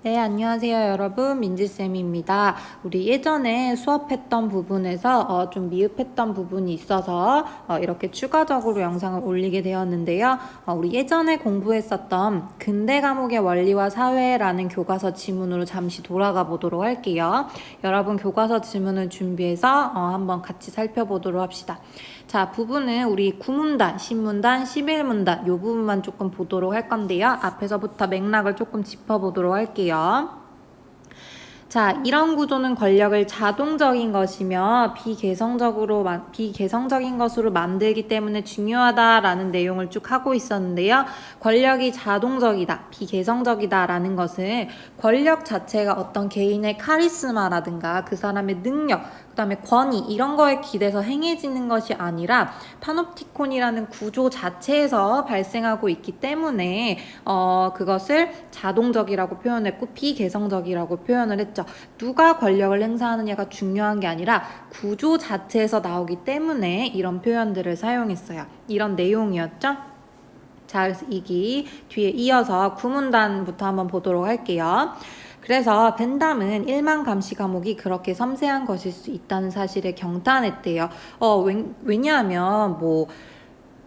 네, 안녕하세요, 여러분. 민지쌤입니다. 우리 예전에 수업했던 부분에서 좀 미흡했던 부분이 있어서 이렇게 추가적으로 영상을 올리게 되었는데요. 우리 예전에 공부했었던 근대 과목의 원리와 사회라는 교과서 지문으로 잠시 돌아가 보도록 할게요. 여러분 교과서 지문을 준비해서 한번 같이 살펴보도록 합시다. 자, 부분은 우리 구문단, 신문단, 11문단 이 부분만 조금 보도록 할 건데요. 앞에서부터 맥락을 조금 짚어보도록 할게요. 자, 이런 구조는 권력을 자동적인 것이며 비개성적인 것으로 만들기 때문에 중요하다라는 내용을 쭉 하고 있었는데요. 권력이 자동적이다, 비개성적이다라는 것은 권력 자체가 어떤 개인의 카리스마라든가 그 사람의 능력, 그 다음에 권위 이런 거에 기대서 행해지는 것이 아니라 파놉티콘이라는 구조 자체에서 발생하고 있기 때문에 그것을 자동적이라고 표현했고 비개성적이라고 표현을 했죠. 누가 권력을 행사하느냐가 중요한 게 아니라 구조 자체에서 나오기 때문에 이런 표현들을 사용했어요. 이런 내용이었죠. 자, 그래서 이기 뒤에 이어서 구문단부터 한번 보도록 할게요. 그래서 벤담은 1만 감시 과목이 그렇게 섬세한 것일 수 있다는 사실에 경탄했대요. 왜냐하면 뭐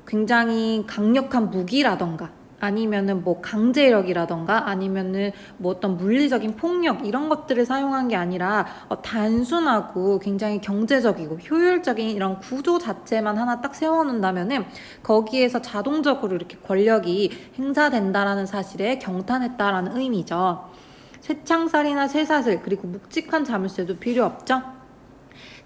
굉장히 강력한 무기라던가 아니면은 뭐 강제력이라던가 아니면은 뭐 어떤 물리적인 폭력 이런 것들을 사용한 게 아니라 단순하고 굉장히 경제적이고 효율적인 이런 구조 자체만 하나 딱 세워놓는다면은 거기에서 자동적으로 이렇게 권력이 행사된다라는 사실에 경탄했다라는 의미죠. 쇠창살이나 쇠사슬 그리고 묵직한 자물쇠도 필요 없죠.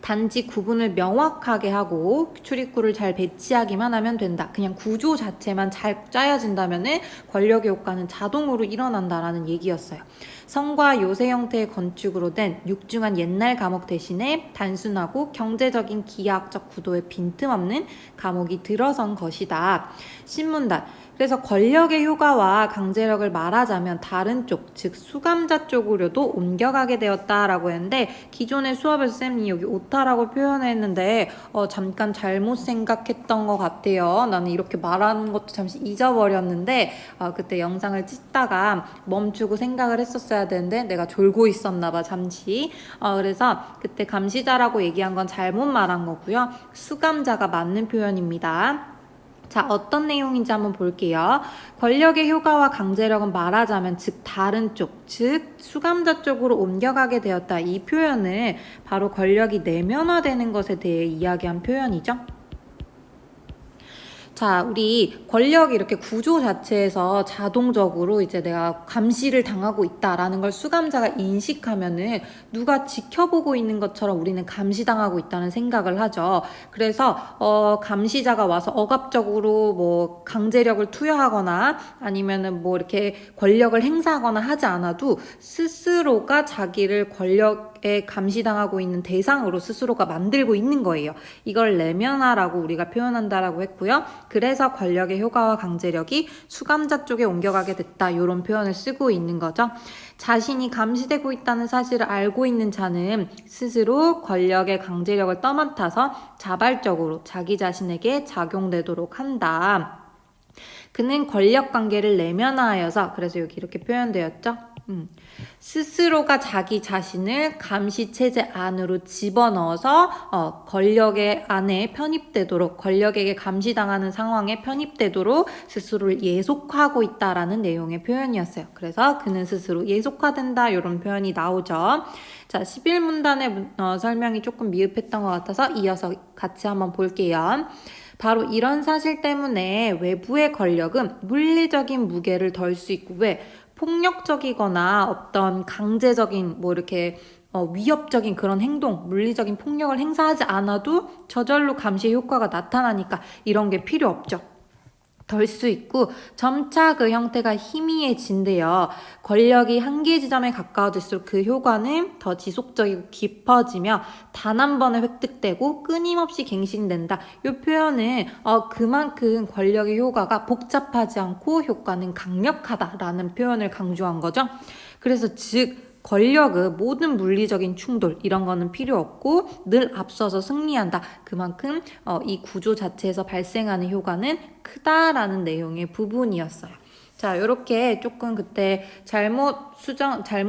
단지 구분을 명확하게 하고 출입구를 잘 배치하기만 하면 된다. 그냥 구조 자체만 잘 짜여진다면 권력의 효과는 자동으로 일어난다라는 얘기였어요. 성과 요새 형태의 건축으로 된 육중한 옛날 감옥 대신에 단순하고 경제적인 기하학적 구도에 빈틈없는 감옥이 들어선 것이다. 신문단. 그래서 권력의 효과와 강제력을 말하자면 다른 쪽, 즉 수감자 쪽으로도 옮겨가게 되었다라고 했는데 기존의 수업에서 쌤이 여기 오타라고 표현했는데 잠깐 잘못 생각했던 것 같아요. 나는 이렇게 말하는 것도 잠시 잊어버렸는데 그때 영상을 찍다가 멈추고 생각을 했었어야 되는데 내가 졸고 있었나 봐 잠시. 그래서 그때 감시자라고 얘기한 건 잘못 말한 거고요. 수감자가 맞는 표현입니다. 자, 어떤 내용인지 한번 볼게요. 권력의 효과와 강제력은 말하자면 즉 다른 쪽, 즉 수감자 쪽으로 옮겨가게 되었다. 이 표현을 바로 권력이 내면화되는 것에 대해 이야기한 표현이죠. 자, 우리 권력이 이렇게 구조 자체에서 자동적으로 이제 내가 감시를 당하고 있다라는 걸 수감자가 인식하면은 누가 지켜보고 있는 것처럼 우리는 감시당하고 있다는 생각을 하죠. 그래서 감시자가 와서 억압적으로 뭐 강제력을 투여하거나 아니면은 뭐 이렇게 권력을 행사하거나 하지 않아도 스스로가 자기를 권력에 감시당하고 있는 대상으로 스스로가 만들고 있는 거예요. 이걸 내면화라고 우리가 표현한다라고 했고요. 그래서 권력의 효과와 강제력이 수감자 쪽에 옮겨가게 됐다. 이런 표현을 쓰고 있는 거죠. 자신이 감시되고 있다는 사실을 알고 있는 자는 스스로 권력의 강제력을 떠맡아서 자발적으로 자기 자신에게 작용되도록 한다. 그는 권력 관계를 내면화하여서 그래서 여기 이렇게 표현되었죠. 스스로가 자기 자신을 감시체제 안으로 집어넣어서 권력의 안에 편입되도록 권력에게 감시당하는 상황에 편입되도록 스스로를 예속화하고 있다라는 내용의 표현이었어요. 그래서 그는 스스로 예속화된다 이런 표현이 나오죠. 자, 11문단의 설명이 조금 미흡했던 것 같아서 이어서 같이 한번 볼게요. 바로 이런 사실 때문에 외부의 권력은 물리적인 무게를 덜 수 있고 왜 폭력적이거나 어떤 강제적인 뭐 이렇게 위협적인 그런 행동, 물리적인 폭력을 행사하지 않아도 저절로 감시 효과가 나타나니까 이런 게 필요 없죠. 덜 수 있고 점차 그 형태가 희미해진대요. 권력이 한계 지점에 가까워질수록 그 효과는 더 지속적이고 깊어지며 단 한 번에 획득되고 끊임없이 갱신된다. 이 표현은 그만큼 권력의 효과가 복잡하지 않고 효과는 강력하다라는 표현을 강조한 거죠. 그래서 즉 권력은 모든 물리적인 충돌 이런 거는 필요 없고 늘 앞서서 승리한다. 그만큼 이 구조 자체에서 발생하는 효과는 크다라는 내용의 부분이었어요. 자, 이렇게 조금 그때 잘못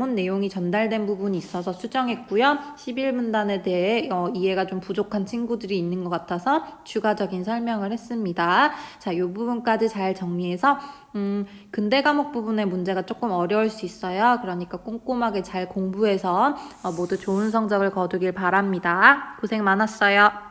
내용이 전달된 부분이 있어서 수정했고요. 11문단에 대해 이해가 좀 부족한 친구들이 있는 것 같아서 추가적인 설명을 했습니다. 자, 이 부분까지 잘 정리해서 근대 과목 부분의 문제가 조금 어려울 수 있어요. 그러니까 꼼꼼하게 잘 공부해서 모두 좋은 성적을 거두길 바랍니다. 고생 많았어요.